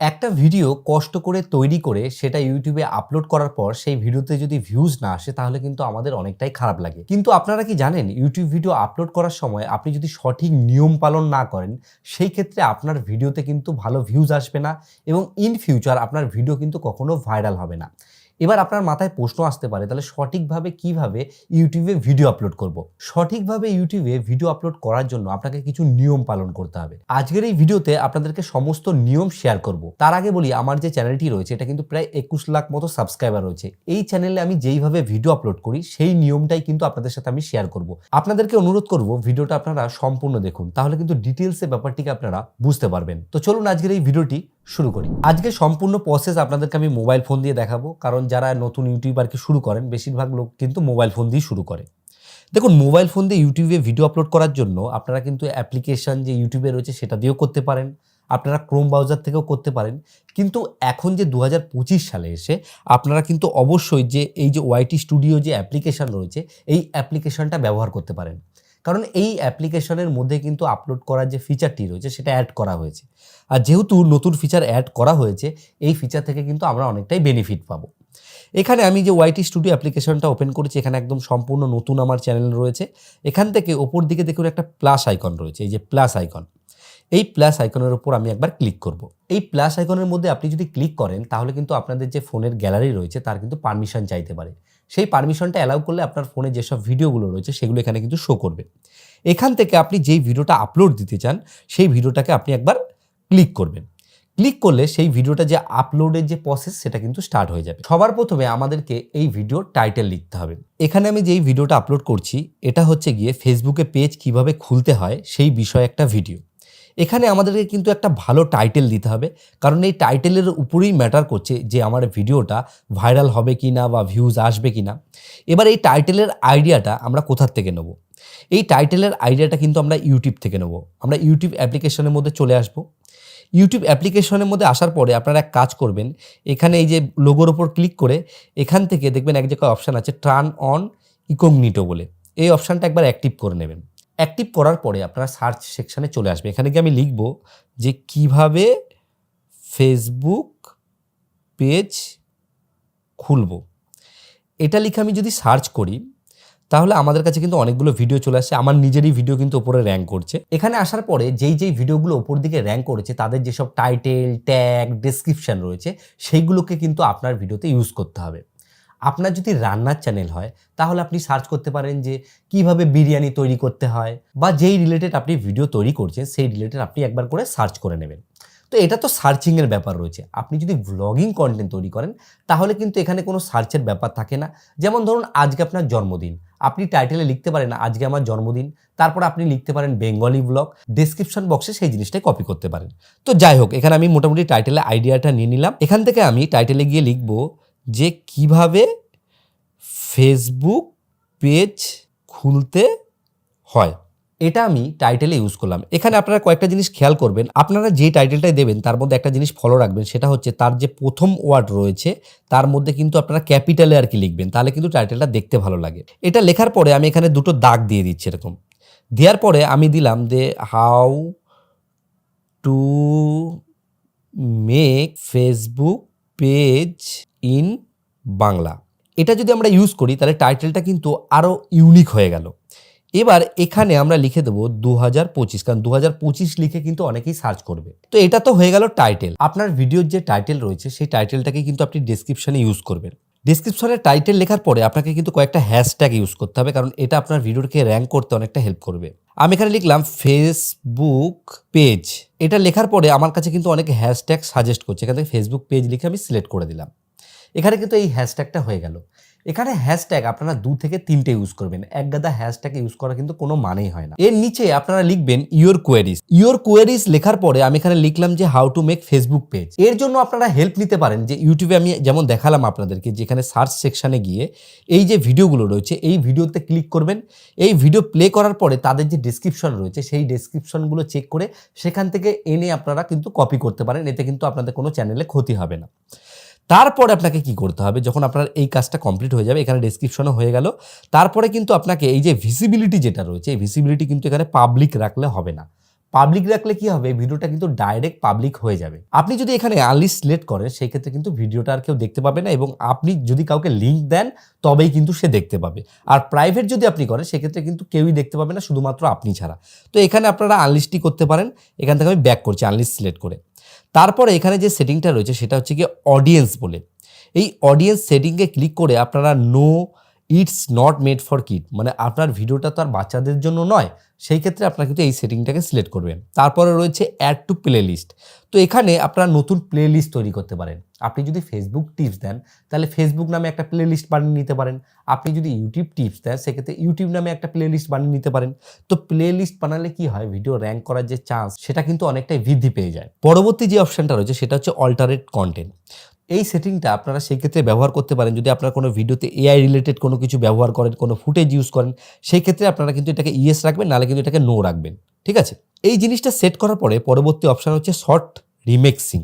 একটা ভিডিও কষ্ট করে তৈরি করে সেটা ইউটিউবে আপলোড করার পর সেই ভিডিওতে যদি ভিউজ না আসে তাহলে কিন্তু আমাদের অনেকটাই খারাপ লাগে। কিন্তু আপনারা কি জানেন ইউটিউব ভিডিও আপলোড করার সময় আপনি যদি সঠিক নিয়ম পালন না করেন সেই ক্ষেত্রে আপনার ভিডিওতে কিন্তু ভালো ভিউজ আসবে না এবং ইন ফিউচার আপনার ভিডিও কিন্তু কখনো ভাইরাল হবে না। এবার আপনার মাথায় প্রশ্ন আসতে পারে তাহলে সঠিকভাবে কিভাবে ইউটিউবে ভিডিও আপলোড করব। সঠিকভাবে ইউটিউবে ভিডিও আপলোড করার জন্য আপনাকে কিছু নিয়ম পালন করতে হবে। আজকের এই ভিডিওতে আপনাদেরকে সমস্ত নিয়ম শেয়ার করব। তার আগে বলি আমার যে চ্যানেলটি রয়েছে এটা কিন্তু প্রায় 21 লাখ মতো সাবস্ক্রাইবার রয়েছে। এই চ্যানেলে আমি যেইভাবে ভিডিও আপলোড করি সেই নিয়মটাই কিন্তু আপনাদের সাথে আমি শেয়ার করব। আপনাদেরকে অনুরোধ করব ভিডিওটা আপনারা সম্পূর্ণ দেখুন, তাহলে কিন্তু ডিটেলসে ব্যাপারটিকে আপনারা বুঝতে পারবেন। তো চলুন আজকের এই ভিডিওটি শুরু করি। আজকে সম্পূর্ণ প্রসেস আপনাদেরকে আমি মোবাইল ফোন দিয়ে দেখাবো, কারণ যারা নতুন ইউটিউবারকে শুরু করেন বেশিরভাগ লোক কিন্তু মোবাইল ফোন দিয়ে শুরু করে। দেখুন, মোবাইল ফোন দিয়ে ইউটিউবে ভিডিও আপলোড করার জন্য আপনারা কিন্তু অ্যাপ্লিকেশন যে ইউটিউবে রয়েছে সেটা দিয়েও করতে পারেন, আপনারা ক্রোম ব্রাউজার থেকেও করতে পারেন। কিন্তু এখন যে 2025 সালে এসে আপনারা কিন্তু অবশ্যই যে এই যে ওয়াইটি স্টুডিও যে অ্যাপ্লিকেশন রয়েছে এই অ্যাপ্লিকেশনটা ব্যবহার করতে পারেন, কারণ এই অ্যাপ্লিকেশনের মধ্যে কিন্তু আপলোড করার যে ফিচারটি রয়েছে সেটা অ্যাড করা হয়েছে। আর যেহেতু নতুন ফিচার অ্যাড করা হয়েছে এই ফিচার থেকে কিন্তু আমরা অনেকটাই বেনিফিট পাবো। এখানে আমি যে ওয়াইটি স্টুডিও অ্যাপ্লিকেশনটা ওপেন করেছি, এখানে একদম সম্পূর্ণ নতুন আমার চ্যানেল রয়েছে। এখান থেকে ওপর দিকে দেখুন একটা প্লাস আইকন রয়েছে, এই যে প্লাস আইকন, এই প্লাস আইকনের উপর আমি একবার ক্লিক করব। এই প্লাস আইকনের মধ্যে আপনি যদি ক্লিক করেন তাহলে কিন্তু আপনাদের যে ফোনের গ্যালারি রয়েছে তার কিন্তু পারমিশন চাইতে পারে। সেই পারমিশনটা অ্যালাউ করলে আপনার ফোনে যেসব ভিডিওগুলো রয়েছে সেগুলো এখানে কিন্তু শো করবে। এখান থেকে আপনি যেই ভিডিওটা আপলোড দিতে চান সেই ভিডিওটাকে আপনি একবার ক্লিক করবেন। ক্লিক করলে সেই ভিডিওটা যে আপলোডের যে প্রসেস সেটা কিন্তু স্টার্ট হয়ে যাবে। সবার প্রথমে আমাদেরকে এই ভিডিওর টাইটেল লিখতে হবে। এখানে আমি যেই ভিডিওটা আপলোড করছি এটা হচ্ছে গিয়ে ফেসবুকে পেজ কিভাবে খুলতে হয় সেই বিষয়ে একটা ভিডিও। এখানে আমাদেরকে কিন্তু একটা ভালো টাইটেল দিতে হবে, কারণ এই টাইটেলের উপরেই ম্যাটার করছে যে আমার ভিডিওটা ভাইরাল হবে কি না বা ভিউজ আসবে কি না। এবার এই টাইটেলের আইডিয়াটা আমরা কোথার থেকে নেব? এই টাইটেলের আইডিয়াটা কিন্তু আমরা ইউটিউব থেকে নেব। আমরা ইউটিউব অ্যাপ্লিকেশনের মধ্যে চলে আসব। ইউটিউব অ্যাপ্লিকেশনের মধ্যে আসার পরে আপনারা এক কাজ করবেন, এখানে এই যে লোগোর ওপর ক্লিক করে এখান থেকে দেখবেন এক জায়গায় অপশান আছে টার্ন অন ইনকগনিটো বলে, এই অপশানটা একবার অ্যাক্টিভ করে নেবেন। অ্যাক্টিভ করার পরে আপনারা সার্চ সেকশানে চলে আসবে। এখানে গিয়ে আমি লিখব যে কিভাবে ফেসবুক পেজ খুলব। এটা লিখে আমি যদি সার্চ করি তাহলে আমাদের কাছে কিন্তু অনেকগুলো ভিডিও চলে আসছে। আমার নিজেরই ভিডিও কিন্তু ওপরে র্যাঙ্ক করছে। এখানে আসার পরে যেই ভিডিওগুলো ওপর দিকে র্যাঙ্ক করেছে তাদের যেসব টাইটেল, ট্যাগ, ডেসক্রিপশন রয়েছে সেইগুলোকে কিন্তু আপনার ভিডিওতে ইউজ করতে হবে। আপনার যদি রান্নার চ্যানেল হয় তাহলে আপনি সার্চ করতে পারেন যে কিভাবে বিরিয়ানি তৈরি করতে হয়, বা যেই রিলেটেড আপনি ভিডিও তৈরি করছেন সেই রিলেটেড আপনি একবার করে সার্চ করে নেবেন। তো এটা তো সার্চিংয়ের ব্যাপার রয়েছে। আপনি যদি ভ্লগিং কন্টেন্ট তৈরি করেন তাহলে কিন্তু এখানে কোনো সার্চের ব্যাপার থাকে না। যেমন ধরুন আজকে আপনার জন্মদিন, আপনি টাইটেলে লিখতে পারেন আজকে আমার জন্মদিন, তারপর আপনি লিখতে পারেন বেঙ্গলি ব্লগ, ডেসক্রিপশন বক্সে সেই জিনিসটাই কপি করতে পারেন। তো যাই হোক, এখানে আমি মোটামুটি টাইটেলে আইডিয়াটা নিয়ে নিলাম। এখান থেকে আমি টাইটেলে গিয়ে লিখব যে কিভাবে ফেসবুক পেজ খুলতে হয়, এটা আমি টাইটেলে ইউজ করলাম। এখানে আপনারা কয়েকটা জিনিস খেয়াল করবেন, আপনারা যে টাইটেলটাই দেবেন তার মধ্যে একটা জিনিস ফলো রাখবেন, সেটা হচ্ছে তার যে প্রথম ওয়ার্ড রয়েছে তার মধ্যে কিন্তু আপনারা ক্যাপিটালে আর কি লিখবেন, তাহলে কিন্তু টাইটেলটা দেখতে ভালো লাগে। এটা লেখার পরে আমি এখানে দুটো দাগ দিয়ে দিচ্ছি এরকম। দেওয়ার পরে আমি দিলাম যে how to make Facebook page in Bangla. এটা যদি আমরা ইউজ করি তাহলে টাইটেলটা কিন্তু আরও ইউনিক হয়ে গেল। এবার এখানে আমরা লিখে দেবো 2025, কারণ 2025 লিখে কিন্তু অনেকেই সার্চ করবে। তো এটা তো হয়ে গেল টাইটেল। আপনার ভিডিওর যে টাইটেল রয়েছে সেই টাইটেলটাকে কিন্তু আপনি ডেসক্রিপশনে ইউজ করবেন। ডেসক্রিপশনে টাইটেল লেখার পরে আপনাকে কিন্তু কয়েকটা হ্যাশট্যাগ ইউজ করতে হবে, কারণ এটা আপনার ভিডিওকে র্যাঙ্ক করতে অনেকটা হেল্প করবে। আমি এখানে লিখলাম ফেসবুক পেজ। এটা লেখার পরে আমার কাছে কিন্তু অনেক হ্যাশট্যাগ সাজেস্ট করছে, এখান থেকে ফেসবুক পেজ লিখে আমি সিলেক্ট করে দিলাম। এখানে কিন্তু এই হ্যাশট্যাগটা হয়ে গেল। এখানে হ্যাশট্যাগ আপনারা 2 থেকে 3টে ইউজ করবেন, এক গাদা হ্যাশট্যাগ ইউজ করা কিন্তু কোনো মানেই হয় না। এর নিচে আপনারা লিখবেন ইয়োর কোয়েরিজ। ইয়োর কোয়েরিজ লেখার পরে আমি এখানে লিখলাম যে how to make Facebook page. এর জন্য আপনারা হেল্প নিতে পারেন যে ইউটিউবে আমি যেমন দেখালাম আপনাদেরকে, যেখানে সার্চ সেকশানে গিয়ে এই যে ভিডিওগুলো রয়েছে এই ভিডিওতে ক্লিক করবেন। এই ভিডিও প্লে করার পরে তাদের যে ডেসক্রিপশন রয়েছে সেই ডেসক্রিপশনগুলো চেক করে সেখান থেকে এনে আপনারা কিন্তু কপি করতে পারেন, এতে কিন্তু আপনাদের কোনো চ্যানেলে ক্ষতি হবে না। তারপরে আপনাকে কি করতে হবে, যখন আপনার এই কাজটা কমপ্লিট হয়ে যাবে, এখানে ডেসক্রিপশনও হয়ে গেল, তারপরে কিন্তু আপনাকে এই যে ভিজিবিলিটি যেটা রয়েছে এই ভিজিবিলিটি কিন্তু এখানে পাবলিক রাখলে হবে না। পাবলিক রাখলে কি হবে, ভিডিওটা কিন্তু ডাইরেক্ট পাবলিক হয়ে যাবে। আপনি যদি এখানে আনলিস্ট সিলেক্ট করেন সেই ক্ষেত্রে কিন্তু ভিডিওটা আর কেউ দেখতে পাবে না, এবং আপনি যদি কাউকে লিঙ্ক দেন তবেই কিন্তু সে দেখতে পাবে। আর প্রাইভেট যদি আপনি করেন সেক্ষেত্রে কিন্তু কেউই দেখতে পাবে না, শুধুমাত্র আপনি ছাড়া। তো এখানে আপনারা আনলিস্টই করতে পারেন। এখান থেকে আমি ব্যাক করছি আনলিস্ট সিলেক্ট করে। তারপরে এখানে যে সেটিংটা রয়েছে সেটা হচ্ছে কি অডিয়েন্স বলে। এই অডিয়েন্স সেটিংয়ে ক্লিক করে আপনারা no it's not made for kid, মানে আপনার ভিডিওটা তো আর বাচ্চাদের জন্য নয়, সেই ক্ষেত্রে আপনারা কিন্তু এই সেটিংটাকে সিলেক্ট করবেন। তারপরে রয়েছে অ্যাড টু প্লে লিস্ট। তো এখানে আপনারা নতুন প্লে লিস্ট তৈরি করতে পারেন। আপনি যদি ফেসবুক টিপস দেন তাহলে ফেসবুক নামে একটা প্লে লিস্ট বানিয়ে নিতে পারেন। আপনি যদি ইউটিউব টিপস দেন সেক্ষেত্রে ইউটিউব নামে একটা প্লে লিস্ট বানিয়ে নিতে পারেন। তো প্লে লিস্ট বানালে কি হয়, ভিডিও র্যাঙ্ক করার যে চান্স সেটা কিন্তু অনেকটাই বৃদ্ধি পেয়ে যায়। পরবর্তী যে অপশনটা রয়েছে সেটা হচ্ছে অল্টারেট কন্টেন্ট। এই সেটিংটা আপনারা সেই ক্ষেত্রে ব্যবহার করতে পারেন যদি আপনারা কোনো ভিডিওতে এআই রিলেটেড কোনো কিছু ব্যবহার করেন, কোনো ফুটেজ ইউজ করেন, সেই ক্ষেত্রে আপনারা কিন্তু এটাকে ইয়েস রাখবেন, নাহলে কিন্তু এটাকে নো রাখবেন। ঠিক আছে, এই জিনিসটা সেট করার পরে পরবর্তী অপশন হচ্ছে শর্ট রিমেক্সিং।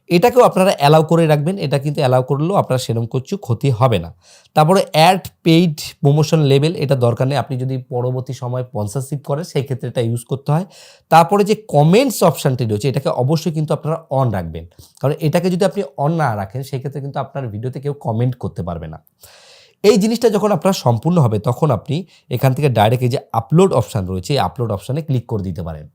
এটাকেও আপনারা অ্যালাউ করে রাখবেন। এটা কিন্তু অ্যালাউ করলেও আপনার সেরকম কিছু ক্ষতি হবে না। তারপরে অ্যাড পেইড প্রমোশন লেভেল, এটা দরকার নেই। আপনি যদি পরবর্তী সময় স্পন্সরশিপ করেন সেই ক্ষেত্রে এটা ইউজ করতে হয়। তারপরে যে কমেন্টস অপশানটি রয়েছে এটাকে অবশ্যই কিন্তু আপনারা অন রাখবেন, কারণ এটাকে যদি আপনি অন না রাখেন সেই ক্ষেত্রে কিন্তু আপনার ভিডিওতে কেউ কমেন্ট করতে পারবে না। এই জিনিসটা যখন আপনার সম্পূর্ণ হবে তখন আপনি এখান থেকে ডাইরেক্ট এই যে আপলোড অপশান রয়েছে এই আপলোড অপশানে ক্লিক করে দিতে পারেন।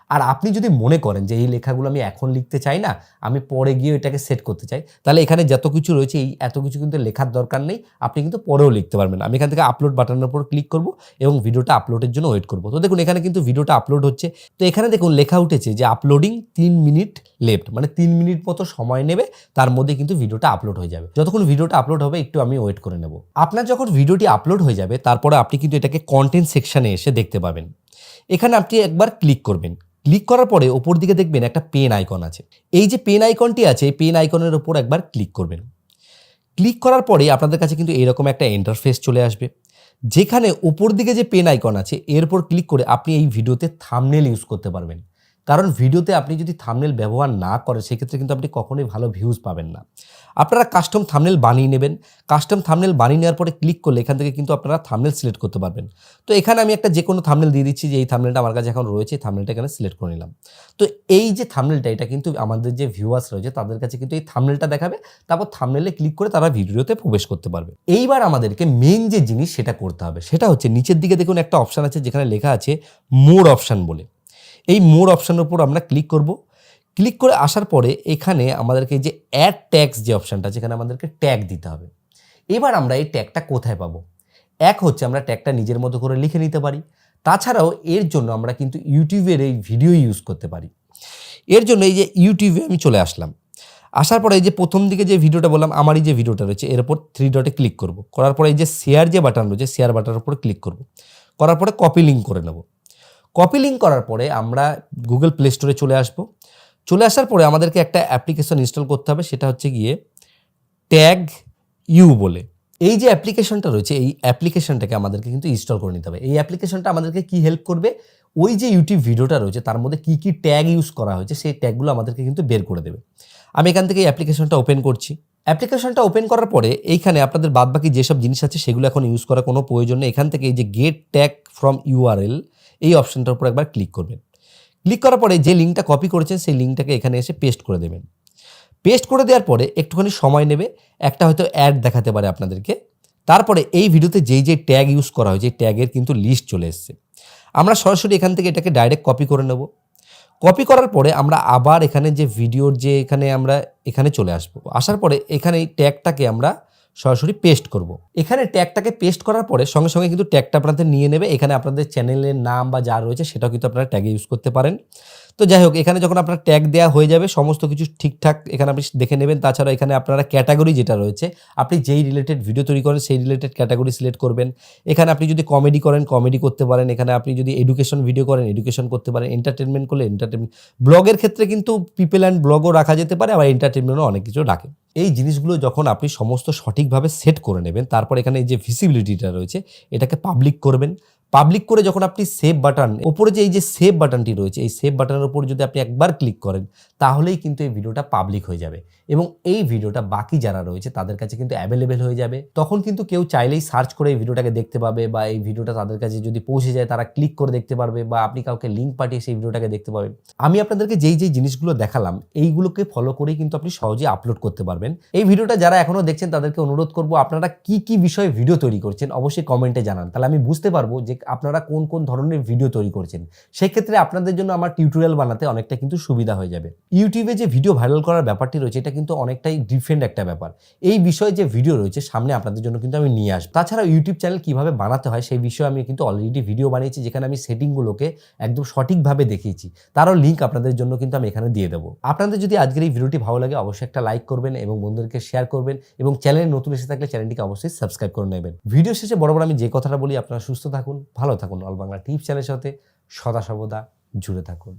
আর আপনি যদি মনে করেন যে এই লেখাগুলো আমি এখন লিখতে চাই না, আমি পরে গিয়ে এটাকে সেট করতে চাই, তাহলে এখানে যত কিছু রয়েছে এই এত কিছু কিন্তু লেখার দরকার নেই, আপনি কিন্তু পরেও লিখতে পারবেন। আমি এখান থেকে আপলোড বাটনের উপর ক্লিক করব এবং ভিডিওটা আপলোডের জন্য ওয়েট করব। তো দেখুন এখানে কিন্তু ভিডিওটা আপলোড হচ্ছে। তো এখানে দেখুন লেখা উঠেছে যে আপলোডিং 3 মিনিট লেফট, মানে 3 মিনিট মতো সময় নেবে, তার মধ্যে কিন্তু ভিডিওটা আপলোড হয়ে যাবে। যতক্ষণ ভিডিওটা আপলোড হবে একটু আমি ওয়েট করে নেব। আপনার যখন ভিডিওটি আপলোড হয়ে যাবে তারপরে আপনি কিন্তু এটাকে কন্টেন্ট সেকশনে এসে দেখতে পাবেন। এখানে আপনি একবার ক্লিক করবেন। ক্লিক করার পরে ওপর দিকে দেখবেন একটা পেন আইকন আছে। এই যে পেন আইকনটি আছে এই পেন আইকনের উপর একবার ক্লিক করবেন। ক্লিক করার পরে আপনাদের কাছে কিন্তু এরকম একটা ইন্টারফেস চলে আসবে, যেখানে ওপর দিকে যে পেন আইকন আছে এর উপর ক্লিক করে আপনি এই ভিডিওতে থাম্বনেল ইউজ করতে পারবেন। কারণ ভিডিওতে আপনি যদি থাম্বনেল ব্যবহার না করেন সেক্ষেত্রে কিন্তু আপনি কখনোই ভালো ভিউজ পাবেন না। আপনারা কাস্টম থাম্বনেল বানিয়ে নেবেন। কাস্টম থাম্বনেল বানিয়ে নেওয়ার পরে ক্লিক করলে এখান থেকে কিন্তু আপনারা থাম্বনেল সিলেক্ট করতে পারবেন। তো এখানে আমি একটা যে কোনো থাম্বনেল দিয়ে দিচ্ছি, যে এই থাম্বনেলটা আমার কাছে এখন রয়েছে, থাম্বনেলটা এখানে সিলেক্ট করে নিলাম। তো এই যে থাম্বনেলটা এটা কিন্তু আমাদের যে ভিউয়ার্স রয়েছে তাদের কাছে কিন্তু এই থাম্বনেলটা দেখাবে, তারপর থাম্বনেলে ক্লিক করে তারা ভিডিওতে প্রবেশ করতে পারবে। এইবার আমাদেরকে মেইন যে জিনিস সেটা করতে হবে, সেটা হচ্ছে নিচের দিকে দেখুন একটা অপশান আছে যেখানে লেখা আছে মোর অপশান বলে। এই মোর অপশানের উপর আমরা ক্লিক করব। ক্লিক করে আসার পরে এখানে আমাদেরকে যে অ্যাড ট্যাগস যে অপশানটা আছে এখানে আমাদেরকে ট্যাগ দিতে হবে। এবার আমরা এই ট্যাগটা কোথায় পাবো? এক হচ্ছে আমরা ট্যাগটা নিজের মতো করে লিখে নিতে পারি। তাছাড়াও এর জন্য আমরা কিন্তু ইউটিউবের এই ভিডিও ইউজ করতে পারি। এর জন্য এই যে ইউটিউবে আমি চলে আসলাম। আসার পরে এই যে প্রথম দিকে যে ভিডিওটা বললাম আমারই যে ভিডিওটা রয়েছে এর উপর 3 ডটে ক্লিক করব। করার পরে এই যে শেয়ার যে বাটন রয়েছে শেয়ার বাটনের উপর ক্লিক করব। করার পরে কপি লিঙ্ক করে নেব। কপি লিঙ্ক করার পরে আমরা গুগল প্লে স্টোরে চলে আসব। চলে আসার পরে আমাদেরকে একটা অ্যাপ্লিকেশন ইনস্টল করতে হবে, সেটা হচ্ছে গিয়ে ট্যাগ ইউ বলে। এই যে অ্যাপ্লিকেশনটা রয়েছে এই অ্যাপ্লিকেশনটাকে আমাদেরকে কিন্তু ইনস্টল করে নিতে হবে। এই অ্যাপ্লিকেশনটা আমাদেরকে কি হেল্প করবে, ওই যে ইউটিউব ভিডিওটা রয়েছে তার মধ্যে কি কি ট্যাগ ইউজ করা হয়েছে সেই ট্যাগগুলো আমাদেরকে কিন্তু বের করে দেবে। আমি এখান থেকে এই অ্যাপ্লিকেশনটা ওপেন করছি। অ্যাপ্লিকেশনটা ওপেন করার পরে এইখানে আপনাদের বাদবাকি যেসব জিনিস আছে সেগুলো এখন ইউজ করার কোনো প্রয়োজন নেই। এখান থেকে এই যে গেট ট্যাগ ফ্রম ইউআরএল এই অপশনটার উপর একবার ক্লিক করবেন। ক্লিক করার পরে যে লিঙ্কটা কপি করেছেন সেই লিঙ্কটাকে এখানে এসে পেস্ট করে দেবেন। পেস্ট করে দেওয়ার পরে একটুখানি সময় নেবে, একটা হয়তো অ্যাড দেখাতে পারে আপনাদেরকে। তারপরে এই ভিডিওতে যেই যে ট্যাগ ইউজ করা হয়েছে এই ট্যাগের কিন্তু লিস্ট চলে এসছে। আমরা সরাসরি এখান থেকে এটাকে ডাইরেক্ট কপি করে নেব। কপি করার পরে আমরা আবার এখানে যে ভিডিওর যে আমরা এখানে চলে আসবো। আসার পরে এখানে এই ট্যাগটাকে আমরা সরাসরি পেস্ট করব। এখানে ট্যাগটাকে পেস্ট করার পরে সঙ্গে সঙ্গে কিন্তু ট্যাগটা আপনাদের নিয়ে নেবে। এখানে আপনাদের চ্যানেলের নাম বা যা রয়েছে সেটাও কিন্তু আপনারা ট্যাগে ইউজ করতে পারেন। তো যাই হোক, এখানে যখন আপনার ট্যাগ দেওয়া হয়ে যাবে সমস্ত কিছু ঠিকঠাক এখানে আপনি দেখে নেবেন। তাছাড়া এখানে আপনারা ক্যাটাগরি যেটা রয়েছে আপনি যেই রিলেটেড ভিডিও তৈরি করেন সেই রিলেটেড ক্যাটাগরি সিলেক্ট করবেন। এখানে আপনি যদি কমেডি করেন কমেডি করতে পারেন, এখানে আপনি যদি এডুকেশন ভিডিও করেন এডুকেশন করতে পারেন, এন্টারটেনমেন্ট করলে এন্টারটেনমেন্ট, ব্লগের ক্ষেত্রে কিন্তু পিপল অ্যান্ড ব্লগও রাখা যেতে পারে, আবার এন্টারটেনমেন্টও অনেক কিছু রাখে। এই জিনিসগুলো যখন আপনি সমস্ত সঠিকভাবে সেট করে নেবেন তারপর এখানে এই যে ভিজিবিলিটিটা রয়েছে এটাকে পাবলিক করবেন। পাবলিক করে যখন আপনি সেভ বাটন, উপরে যে এই যে সেভ বাটনটি রয়েছে, এই সেভ বাটনের উপর যদি আপনি একবার ক্লিক করেন তাহলেই কিন্তু এই ভিডিওটা পাবলিক হয়ে যাবে এবং এই ভিডিওটা বাকি যারা রয়েছে তাদের কাছে কিন্তু অ্যাভেলেবেল হয়ে যাবে। তখন কিন্তু কেউ চাইলেই সার্চ করে এই ভিডিওটাকে দেখতে পাবে বা এই ভিডিওটা তাদের কাছে যদি পৌঁছে যায় তারা ক্লিক করে দেখতে পারবে বা আপনি কাউকে লিঙ্ক পাঠিয়ে সেই ভিডিওটাকে দেখতে পাবেন। আমি আপনাদেরকে যেই জিনিসগুলো দেখালাম এইগুলোকে ফলো করেই কিন্তু আপনি সহজেই আপলোড করতে পারবেন। এই ভিডিওটা যারা এখনো দেখছেন তাদেরকে অনুরোধ করব আপনারা কি বিষয়ে ভিডিও তৈরি করছেন অবশ্যই কমেন্টে জানান, তাহলে আমি বুঝতে পারবো যে আপনারা কোন ধরনের ভিডিও তৈরি করছেন। সেক্ষেত্রে আপনাদের জন্য আমার টিউটোরিয়াল বানাতে অনেকটা কিন্তু সুবিধা হয়ে যাবে। ইউটিউবে যে ভিডিও ভাইরাল করার ব্যাপারটি রয়েছে এটা কিন্তু অনেকটাই ডিফারেন্ট একটা ব্যাপার। এই বিষয়ে যে ভিডিও রয়েছে সামনে আপনাদের জন্য কিন্তু আমি নিয়ে আসবো। তাছাড়া ইউটিউব চ্যানেল কিভাবে বানাতে হয় সেই বিষয়ে আমি কিন্তু অলরেডি ভিডিও বানিয়েছি, যেখানে আমি সেটিংগুলোকে একদম সঠিকভাবে দেখিয়েছি। তারও লিঙ্ক আপনাদের জন্য কিন্তু আমি এখানে দিয়ে দেবো। আপনাদের যদি আজকের এই ভিডিওটি ভালো লাগে অবশ্যই একটা লাইক করবেন এবং বন্ধুদেরকে শেয়ার করবেন এবং চ্যানেলে নতুন এসে থাকলে চ্যানেলটিকে অবশ্যই সাবস্ক্রাইব করে নেবেন। ভিডিও শেষে বরাবর আমি যে কথাটা বলি, আপনারা সুস্থ থাকুন, ভালো থাকুন, অল বাংলা টিপস চ্যানেলের সাথে সদা সর্বদা জুড়ে থাকুন।